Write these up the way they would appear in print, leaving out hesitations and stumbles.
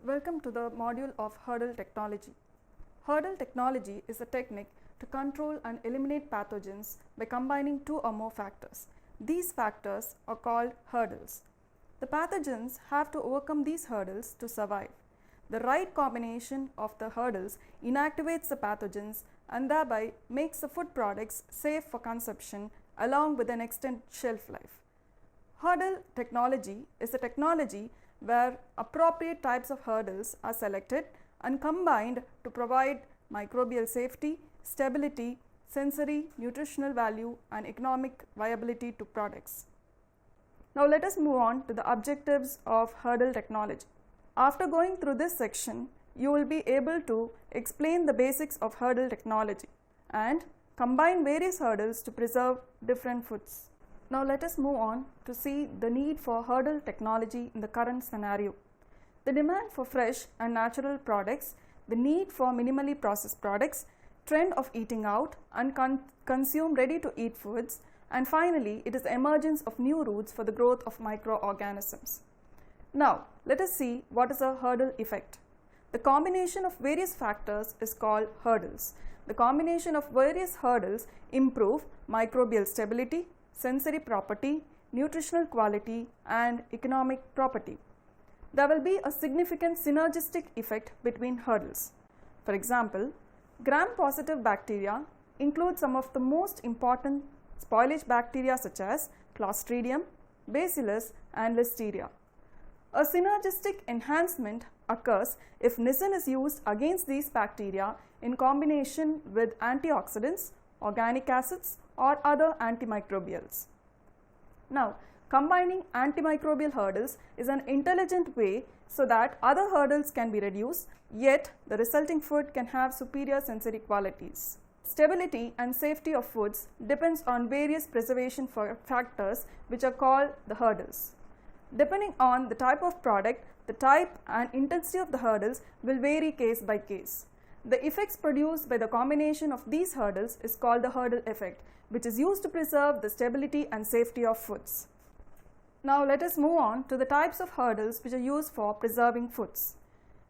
Welcome to the module of hurdle technology. Hurdle technology is a technique to control and eliminate pathogens by combining two or more factors. These factors are called hurdles. The pathogens have to overcome these hurdles to survive. The right combination of the hurdles inactivates the pathogens and thereby makes the food products safe for consumption along with an extended shelf life. Hurdle technology is a technology where appropriate types of hurdles are selected and combined to provide microbial safety, stability, sensory, nutritional value and economic viability to products. Now let us move on to the objectives of hurdle technology. After going through this section, you will be able to explain the basics of hurdle technology and combine various hurdles to preserve different foods. Now let us move on to see the need for hurdle technology in the current scenario. The demand for fresh and natural products, the need for minimally processed products, trend of eating out and consume ready-to-eat foods, and finally it is the emergence of new routes for the growth of microorganisms. Now let us see what is a hurdle effect. The combination of various factors is called hurdles. The combination of various hurdles improve microbial stability, sensory property, nutritional quality and economic property. There will be a significant synergistic effect between hurdles. For example, gram-positive bacteria include some of the most important spoilage bacteria such as Clostridium, Bacillus and Listeria. A synergistic enhancement occurs if nisin is used against these bacteria in combination with antioxidants, organic acids or other antimicrobials. Now, combining antimicrobial hurdles is an intelligent way so that other hurdles can be reduced, yet the resulting food can have superior sensory qualities. Stability and safety of foods depends on various preservation factors which are called the hurdles. Depending on the type of product, the type and intensity of the hurdles will vary case by case. The effects produced by the combination of these hurdles is called the hurdle effect, which is used to preserve the stability and safety of foods. Now let us move on to the types of hurdles which are used for preserving foods.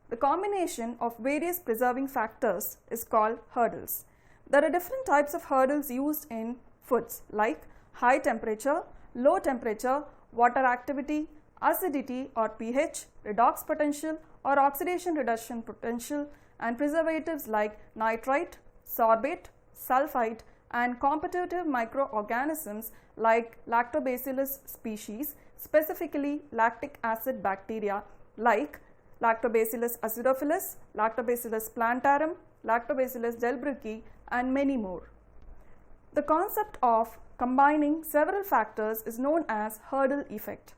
The combination of various preserving factors is called hurdles. There are different types of hurdles used in foods like high temperature, low temperature, water activity, acidity or pH, redox potential or oxidation reduction potential, and preservatives like nitrite, sorbate, sulfite and competitive microorganisms like lactobacillus species, specifically lactic acid bacteria like Lactobacillus acidophilus, Lactobacillus plantarum, Lactobacillus delbrueckii and many more. The concept of combining several factors is known as hurdle effect.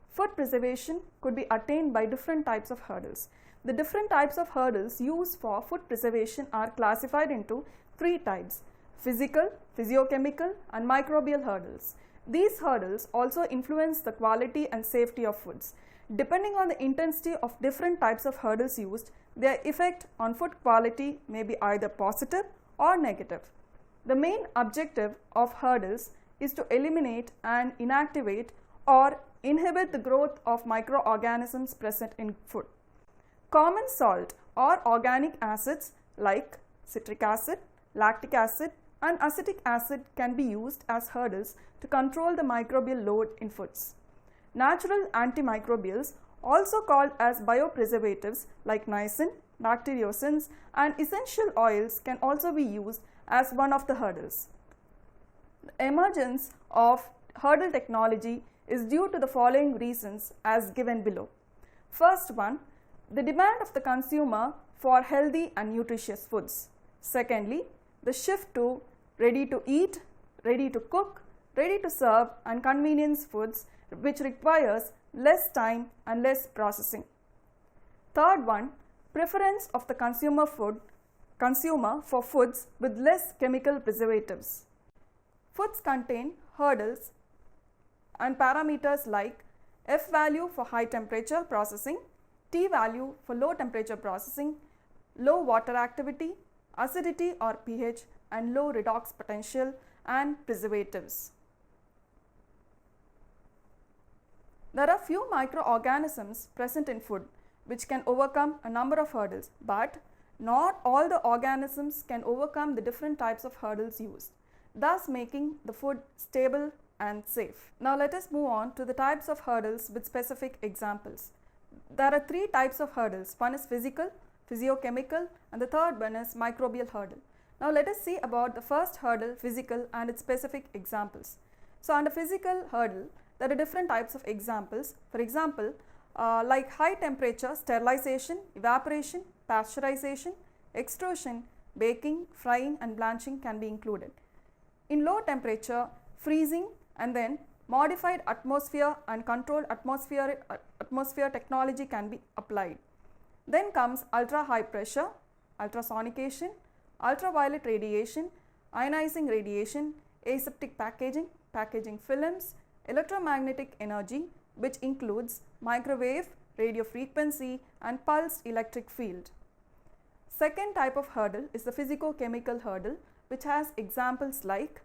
Food preservation could be attained by different types of hurdles. The different types of hurdles used for food preservation are classified into three types: physical, physiochemical and microbial hurdles. These hurdles also influence the quality and safety of foods. Depending on the intensity of different types of hurdles used, their effect on food quality may be either positive or negative. The main objective of hurdles is to eliminate and inactivate or inhibit the growth of microorganisms present in food. Common salt or organic acids like citric acid, lactic acid and acetic acid can be used as hurdles to control the microbial load in foods. Natural antimicrobials, also called as biopreservatives like niacin, bacteriocins and essential oils can also be used as one of the hurdles. The emergence of hurdle technology is due to the following reasons as given below. First one, the demand of the consumer for healthy and nutritious foods. Secondly, the shift to ready to eat, ready to cook, ready to serve and convenience foods which requires less time and less processing. Third one, preference of the consumer for foods with less chemical preservatives. Foods contain hurdles and parameters like F value for high temperature processing, T value for low temperature processing, low water activity, acidity or pH and low redox potential and preservatives. There are few microorganisms present in food which can overcome a number of hurdles, but not all the organisms can overcome the different types of hurdles used, thus making the food stable and safe. Now let us move on to the types of hurdles with specific examples. There are three types of hurdles. One is physical, physiochemical, and the third one is microbial hurdle. Now let us see about the first hurdle, physical, and its specific examples. So under physical hurdle, there are different types of examples. For example, like high temperature sterilization, evaporation, pasteurization, extrusion, baking, frying, and blanching can be included. In low temperature, freezing, and then modified atmosphere and controlled atmosphere technology can be applied. Then comes ultra high pressure, ultrasonication, ultraviolet radiation, ionizing radiation, aseptic packaging, packaging films, electromagnetic energy, which includes microwave, radio frequency, and pulsed electric field. Second type of hurdle is the physico-chemical hurdle, which has examples like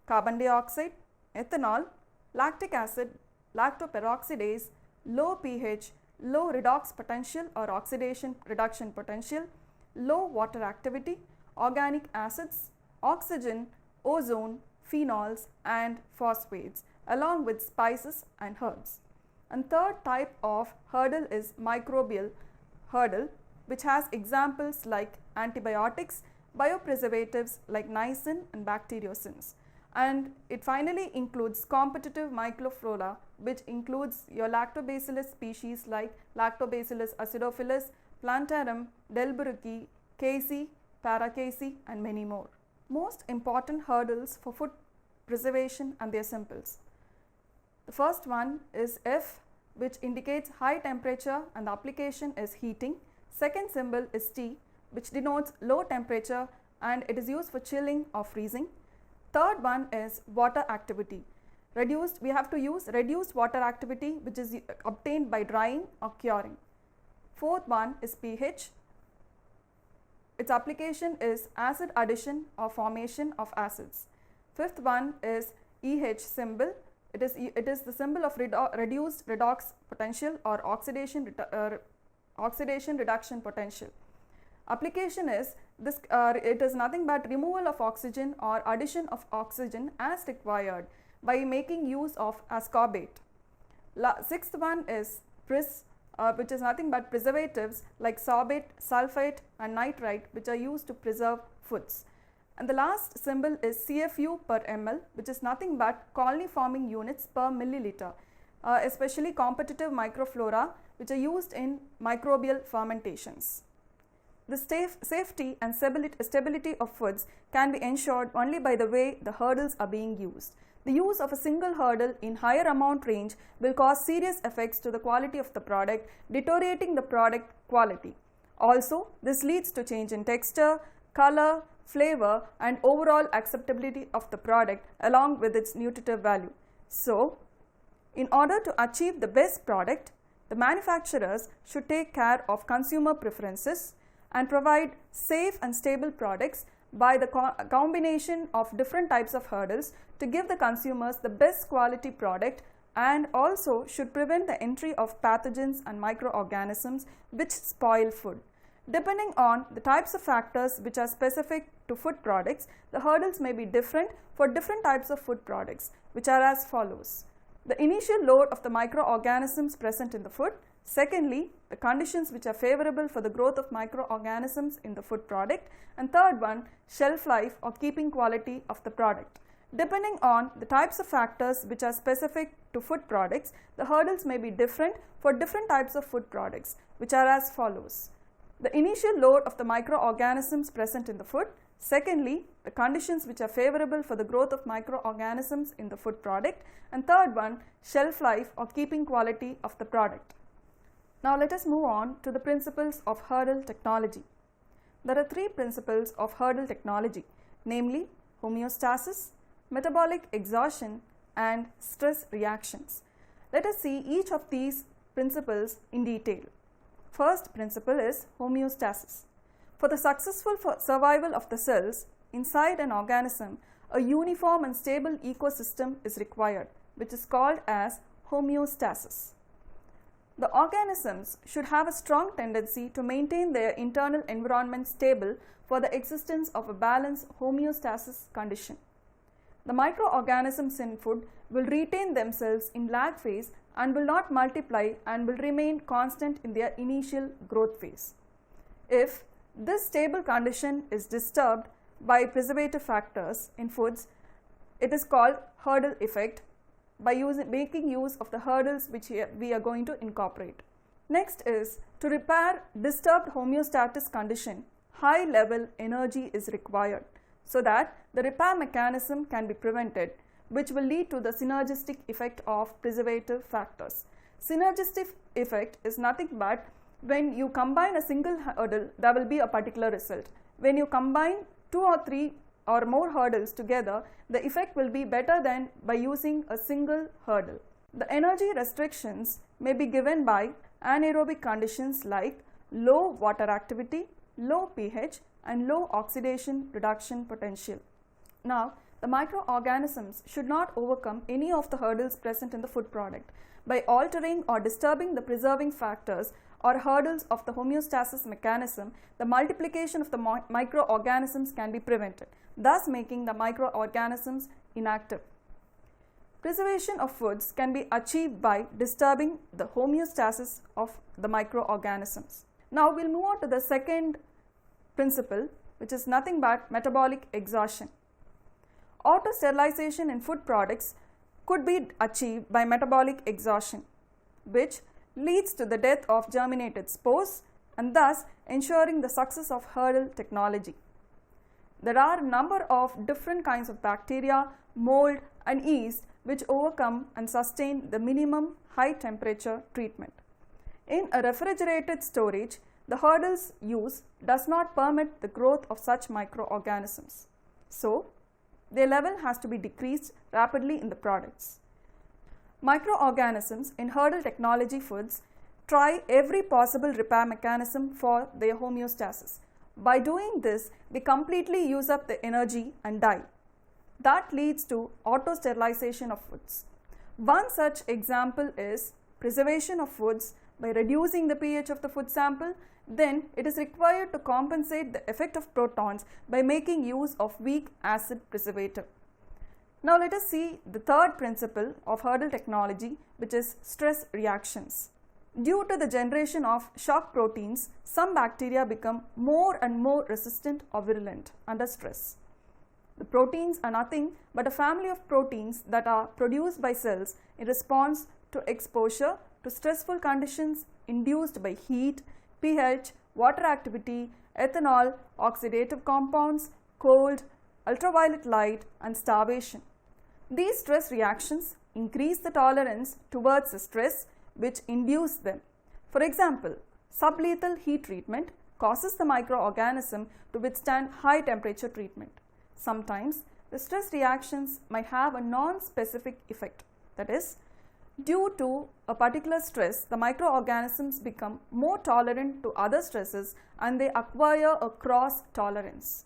carbon dioxide, ethanol, lactic acid, lactoperoxidase, low pH, low redox potential or oxidation reduction potential, low water activity, organic acids, oxygen, ozone, phenols, and phosphates, along with spices and herbs. And third type of hurdle is microbial hurdle, which has examples like antibiotics, biopreservatives like niacin and bacteriocins. And it finally includes competitive microflora, which includes your lactobacillus species like Lactobacillus acidophilus, Plantarum, Delbrueckii, Casei, Paracasei, and many more. Most important hurdles for food preservation and their symbols. The first one is F, which indicates high temperature and the application is heating. Second symbol is T, which denotes low temperature and it is used for chilling or freezing. Third one is water activity. We have to use reduced water activity, which is obtained by drying or curing. Fourth one is pH. Its application is acid addition or formation of acids. Fifth one is EH symbol. It is the symbol of reduced redox potential or oxidation reduction potential. Application is this. It is nothing but removal of oxygen or addition of oxygen as required by making use of ascorbate. Sixth one is PRIS, which is nothing but preservatives like sorbate, sulfate, and nitrite, which are used to preserve foods. And the last symbol is CFU per ml, which is nothing but colony forming units per milliliter, especially competitive microflora, which are used in microbial fermentations. The safety and stability of foods can be ensured only by the way the hurdles are being used. The use of a single hurdle in higher amount range will cause serious effects to the quality of the product, deteriorating the product quality. Also, this leads to change in texture, color, flavor, and overall acceptability of the product along with its nutritive value. So, in order to achieve the best product, the manufacturers should take care of consumer preferences and provide safe and stable products by the combination of different types of hurdles to give the consumers the best quality product, and also should prevent the entry of pathogens and microorganisms which spoil food. Depending on the types of factors which are specific to food products, the hurdles may be different for different types of food products, which are as follows. The initial load of the microorganisms present in the food. Secondly, the conditions which are favorable for the growth of microorganisms in the food product. And third one, shelf life or keeping quality of the product. Depending on the types of factors which are specific to food products, the hurdles may be different for different types of food products, which are as follows. The initial load of the microorganisms present in the food. Secondly, the conditions which are favorable for the growth of microorganisms in the food product. And third one, shelf life or keeping quality of the product. Now let us move on to the principles of hurdle technology. There are three principles of hurdle technology, namely homeostasis, metabolic exhaustion, and stress reactions. Let us see each of these principles in detail. First principle is homeostasis. For the successful survival of the cells inside an organism, a uniform and stable ecosystem is required, which is called as homeostasis. The organisms should have a strong tendency to maintain their internal environment stable for the existence of a balanced homeostasis condition. The microorganisms in food will retain themselves in lag phase and will not multiply and will remain constant in their initial growth phase. If this stable condition is disturbed by preservative factors in foods, it is called hurdle effect by making use of the hurdles which we are going to incorporate. Next is, to repair disturbed homeostatic condition, high level energy is required so that the repair mechanism can be prevented, which will lead to the synergistic effect of preservative factors. Synergistic effect is nothing but when you combine a single hurdle, there will be a particular result. When you combine 2 or 3 or more hurdles together, the effect will be better than by using a single hurdle. The energy restrictions may be given by anaerobic conditions like low water activity, low pH and low oxidation reduction potential. Now, the microorganisms should not overcome any of the hurdles present in the food product. By altering or disturbing the preserving factors or hurdles of the homeostasis mechanism, the multiplication of the microorganisms can be prevented, thus making the microorganisms inactive. Preservation of foods can be achieved by disturbing the homeostasis of the microorganisms. Now we'll move on to the second principle, which is nothing but metabolic exhaustion. Auto-sterilization in food products could be achieved by metabolic exhaustion, which leads to the death of germinated spores and thus ensuring the success of hurdle technology. There are a number of different kinds of bacteria, mold and yeast which overcome and sustain the minimum high temperature treatment. In a refrigerated storage, the hurdles used does not permit the growth of such microorganisms. So, their level has to be decreased rapidly in the products. Microorganisms in hurdle technology foods try every possible repair mechanism for their homeostasis. By doing this, they completely use up the energy and die. That leads to auto-sterilization of foods. One such example is preservation of foods by reducing the pH of the food sample. Then it is required to compensate the effect of protons by making use of weak acid preservative. Now let us see the third principle of hurdle technology, which is stress reactions. Due to the generation of shock proteins, some bacteria become more and more resistant or virulent under stress. The proteins are nothing but a family of proteins that are produced by cells in response to exposure to stressful conditions induced by heat, pH, water activity, ethanol, oxidative compounds, cold, ultraviolet light and starvation. These stress reactions increase the tolerance towards the stress which induce them. For example, sublethal heat treatment causes the microorganism to withstand high temperature treatment. Sometimes the stress reactions might have a non-specific effect, that is, due to a particular stress, the microorganisms become more tolerant to other stresses and they acquire a cross tolerance.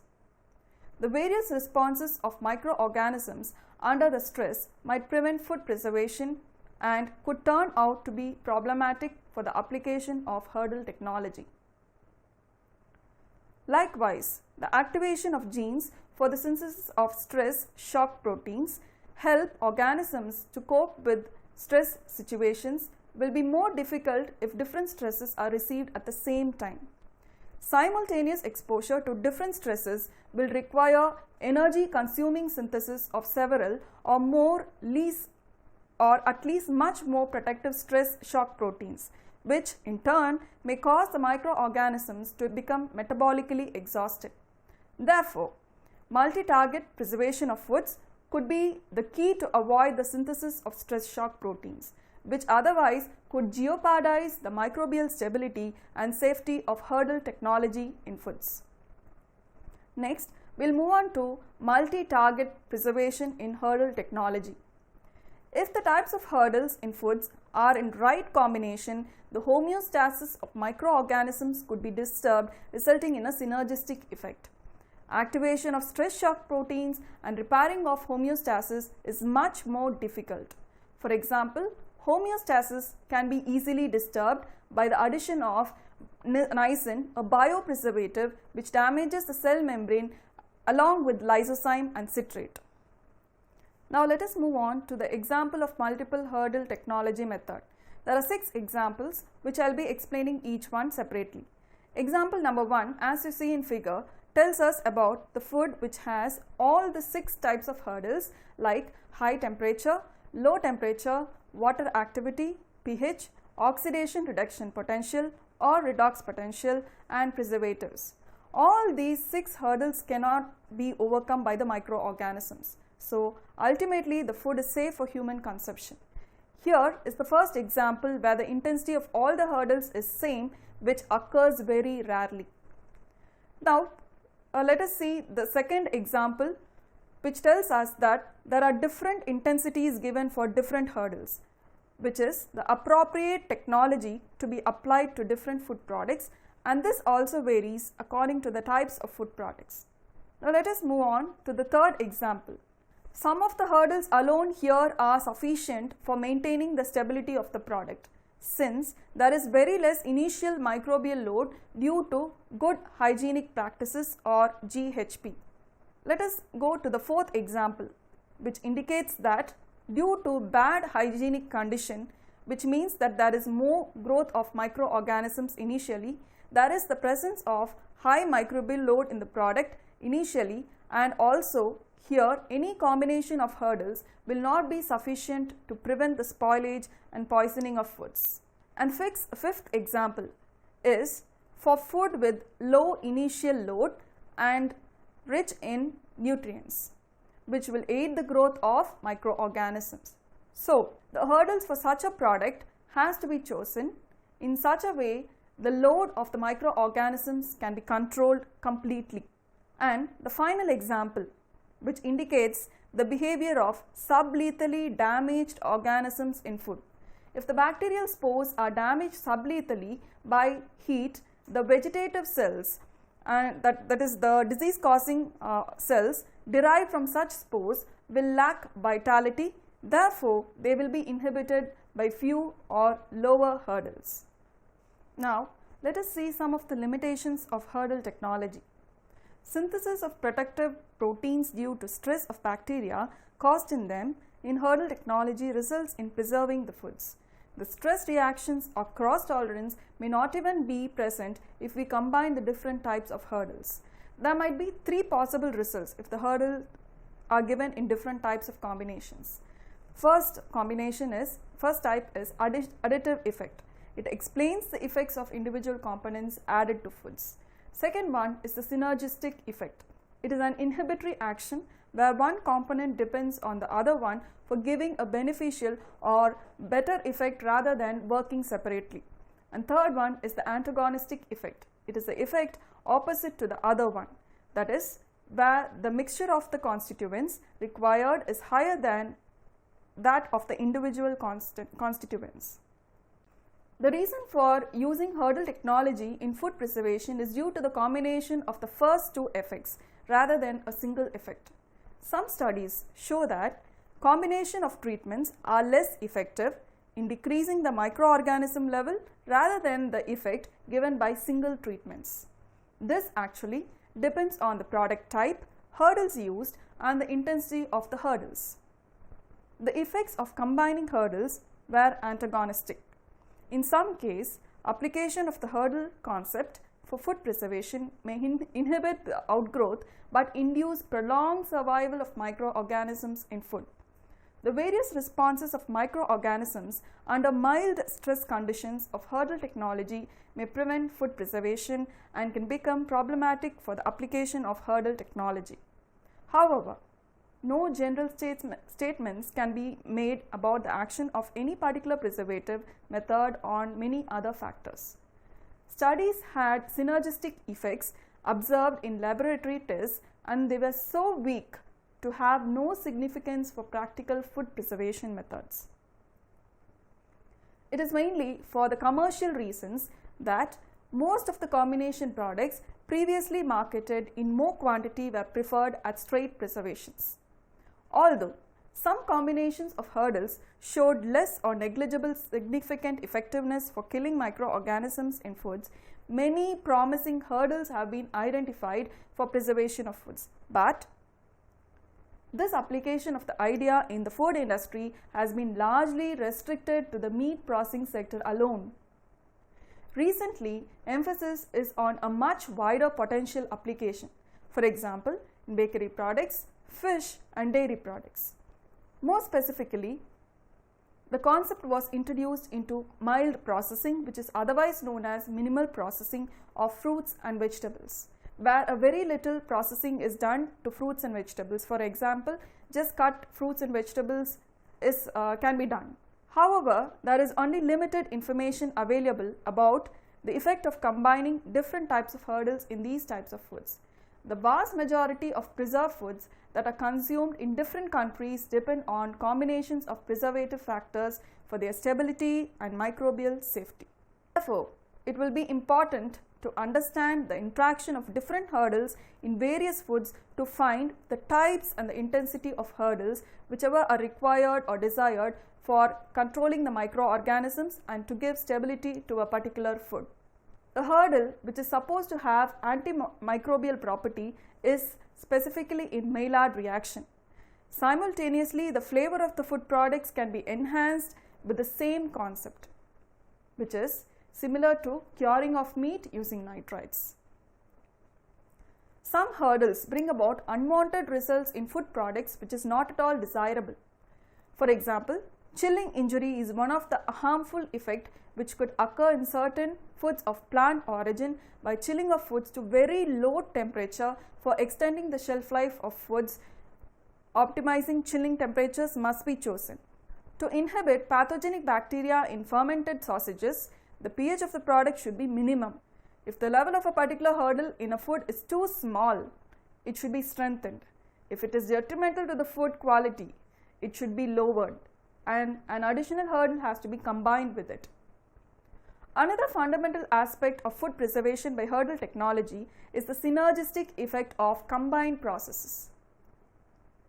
The various responses of microorganisms under the stress might prevent food preservation and could turn out to be problematic for the application of hurdle technology. Likewise, the activation of genes for the synthesis of stress shock proteins help organisms to cope with stress situations will be more difficult if different stresses are received at the same time. Simultaneous exposure to different stresses will require energy consuming synthesis of several or more or at least much more protective stress shock proteins, which in turn may cause the microorganisms to become metabolically exhausted. Therefore, multi-target preservation of foods could be the key to avoid the synthesis of stress shock proteins, which otherwise could jeopardize the microbial stability and safety of hurdle technology in foods. Next, we'll move on to multi-target preservation in hurdle technology. If the types of hurdles in foods are in right combination, the homeostasis of microorganisms could be disturbed, resulting in a synergistic effect. Activation of stress shock proteins and repairing of homeostasis is much more difficult. For example, homeostasis can be easily disturbed by the addition of niacin, a biopreservative which damages the cell membrane along with lysozyme and citrate. Now let us move on to the example of multiple hurdle technology method. There are 6 examples which I will be explaining each one separately. Example number 1, as you see in figure, tells us about the food which has all the 6 types of hurdles like high temperature, low temperature, water activity, pH, oxidation reduction potential or redox potential and preservatives. All these 6 hurdles cannot be overcome by the microorganisms. So ultimately the food is safe for human consumption. Here is the first example where the intensity of all the hurdles is same, which occurs very rarely. Now let us see the second example, which tells us that there are different intensities given for different hurdles, which is the appropriate technology to be applied to different food products, and this also varies according to the types of food products. Now let us move on to the third example. Some of the hurdles alone here are sufficient for maintaining the stability of the product, since there is very less initial microbial load due to good hygienic practices or GHP. Let us go to the fourth example, which indicates that due to bad hygienic condition, which means that there is more growth of microorganisms initially, there is the presence of high microbial load in the product initially, and also here any combination of hurdles will not be sufficient to prevent the spoilage and poisoning of foods. And fifth example is for food with low initial load and rich in nutrients, which will aid the growth of microorganisms. So the hurdles for such a product has to be chosen in such a way the load of the microorganisms can be controlled completely. And the final example, which indicates the behavior of sublethally damaged organisms in food. If the bacterial spores are damaged sublethally by heat, the vegetative cells, and that is the disease causing cells derived from such spores, will lack vitality. Therefore, they will be inhibited by few or lower hurdles. Now let us see some of the limitations of hurdle technology. Synthesis of protective proteins due to stress of bacteria caused in them in hurdle technology results in preserving the foods. The stress reactions or cross tolerance may not even be present if we combine the different types of hurdles. There might be 3 possible results if the hurdles are given in different types of combinations. First type is additive effect. It explains the effects of individual components added to foods. Second one is the synergistic effect. It is an inhibitory action where one component depends on the other one for giving a beneficial or better effect rather than working separately. And third one is the antagonistic effect. It is the effect opposite to the other one, that is, where the mixture of the constituents required is higher than that of the individual constituents. The reason for using hurdle technology in food preservation is due to the combination of the first 2 effects rather than a single effect. Some studies show that combination of treatments are less effective in decreasing the microorganism level rather than the effect given by single treatments. This actually depends on the product type, hurdles used, and the intensity of the hurdles. The effects of combining hurdles were antagonistic. In some case, application of the hurdle concept for food preservation may inhibit the outgrowth but induce prolonged survival of microorganisms in food. The various responses of microorganisms under mild stress conditions of hurdle technology may prevent food preservation and can become problematic for the application of hurdle technology. However, no general statements can be made about the action of any particular preservative method on many other factors. Studies had synergistic effects observed in laboratory tests, and they were so weak to have no significance for practical food preservation methods. It is mainly for the commercial reasons that most of the combination products previously marketed in more quantity were preferred as straight preservations. Although Some combinations of hurdles showed less or negligible significant effectiveness for killing microorganisms in foods. Many promising hurdles have been identified for preservation of foods, but this application of the idea in the food industry has been largely restricted to the meat processing sector alone. Recently, emphasis is on a much wider potential application, for example, in bakery products, fish and dairy products. More specifically, the concept was introduced into mild processing, which is otherwise known as minimal processing of fruits and vegetables, where a very little processing is done to fruits and vegetables. For example, just cut fruits and vegetables can be done. However, there is only limited information available about the effect of combining different types of hurdles in these types of foods. The vast majority of preserved foods that are consumed in different countries depend on combinations of preservative factors for their stability and microbial safety. Therefore, it will be important to understand the interaction of different hurdles in various foods to find the types and the intensity of hurdles whichever are required or desired for controlling the microorganisms and to give stability to a particular food. A hurdle which is supposed to have antimicrobial property is specifically in Maillard reaction. Simultaneously, the flavor of the food products can be enhanced with the same concept, which is similar to curing of meat using nitrites. Some hurdles bring about unwanted results in food products which is not at all desirable. For example, chilling injury is one of the harmful effects which could occur in certain foods of plant origin by chilling of foods to very low temperature for extending the shelf life of foods. Optimizing chilling temperatures must be chosen. To inhibit pathogenic bacteria in fermented sausages, the pH of the product should be minimum. If the level of a particular hurdle in a food is too small, it should be strengthened. If it is detrimental to the food quality, it should be lowered, and an additional hurdle has to be combined with it. Another fundamental aspect of food preservation by hurdle technology is the synergistic effect of combined processes.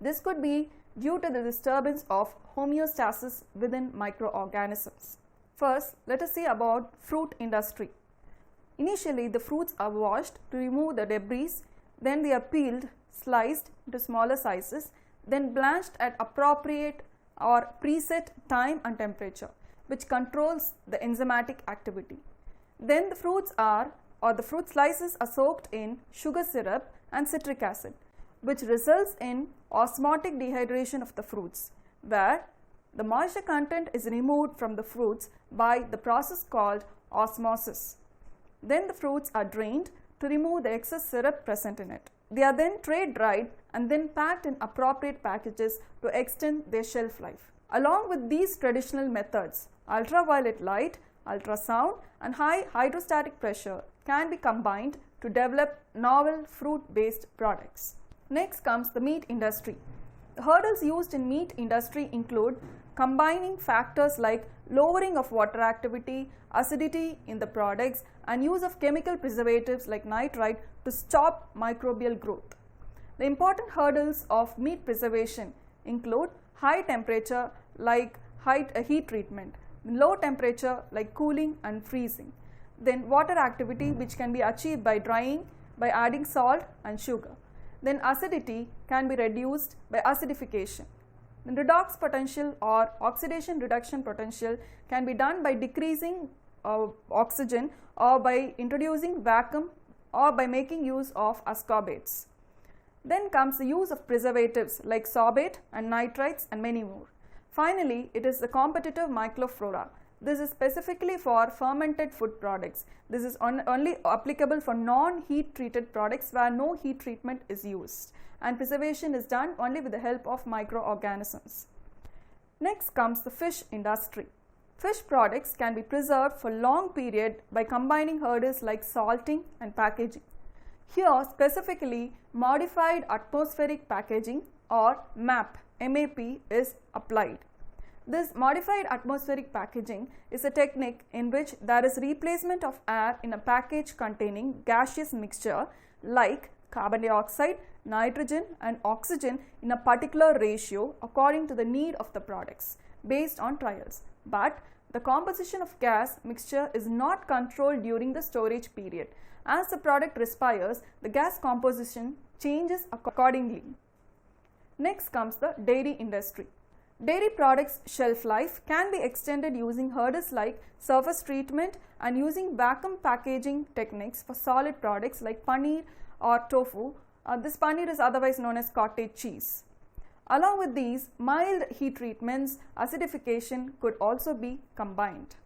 This could be due to the disturbance of homeostasis within microorganisms. First, let us see about fruit industry. Initially, the fruits are washed to remove the debris, then they are peeled, sliced into smaller sizes, then blanched at appropriate or preset time and temperature, which controls the enzymatic activity. Then the fruit slices are soaked in sugar syrup and citric acid, which results in osmotic dehydration of the fruits, where the moisture content is removed from the fruits by the process called osmosis. Then the fruits are drained to remove the excess syrup present in it. They are then tray dried and then packed in appropriate packages to extend their shelf life. Along with these traditional methods, ultraviolet light, ultrasound and high hydrostatic pressure can be combined to develop novel fruit-based products. Next comes the meat industry. The hurdles used in meat industry include combining factors like lowering of water activity, acidity in the products and use of chemical preservatives like nitrite to stop microbial growth. The important hurdles of meat preservation include high temperature like heat treatment, low temperature like cooling and freezing, then water activity which can be achieved by drying by adding salt and sugar. Then acidity can be reduced by acidification. The redox potential or oxidation reduction potential can be done by decreasing oxygen or by introducing vacuum or by making use of ascorbates. Then comes the use of preservatives like sorbate and nitrites and many more. Finally, it is the competitive microflora. This is specifically for fermented food products. This is only applicable for non-heat treated products where no heat treatment is used, and preservation is done only with the help of microorganisms. Next comes the fish industry. Fish products can be preserved for long period by combining hurdles like salting and packaging. Here specifically modified atmospheric packaging or MAP is applied. This modified atmospheric packaging is a technique in which there is replacement of air in a package containing gaseous mixture like carbon dioxide, nitrogen and oxygen in a particular ratio according to the need of the products based on trials. But the composition of gas mixture is not controlled during the storage period. As the product respires, the gas composition changes accordingly. Next comes the dairy industry. Dairy products shelf life can be extended using hurdles like surface treatment and using vacuum packaging techniques for solid products like paneer or tofu. This paneer is otherwise known as cottage cheese. Along with these, mild heat treatments, acidification could also be combined.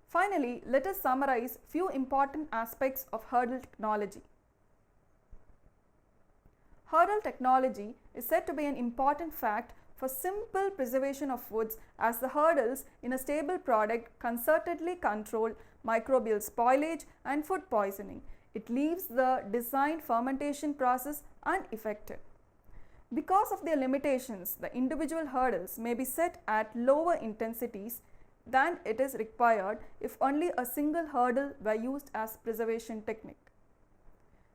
Finally, let us summarize few important aspects of hurdle technology. Hurdle technology is said to be an important fact for simple preservation of foods, as the hurdles in a stable product concertedly control microbial spoilage and food poisoning. It leaves the designed fermentation process unaffected. Because of their limitations, the individual hurdles may be set at lower intensities than it is required if only a single hurdle were used as preservation technique.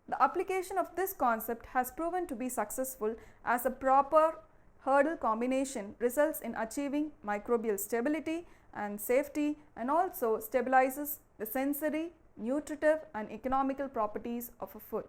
The application of this concept has proven to be successful, as a proper hurdle combination results in achieving microbial stability and safety, and also stabilizes the sensory, nutritive and economical properties of a food.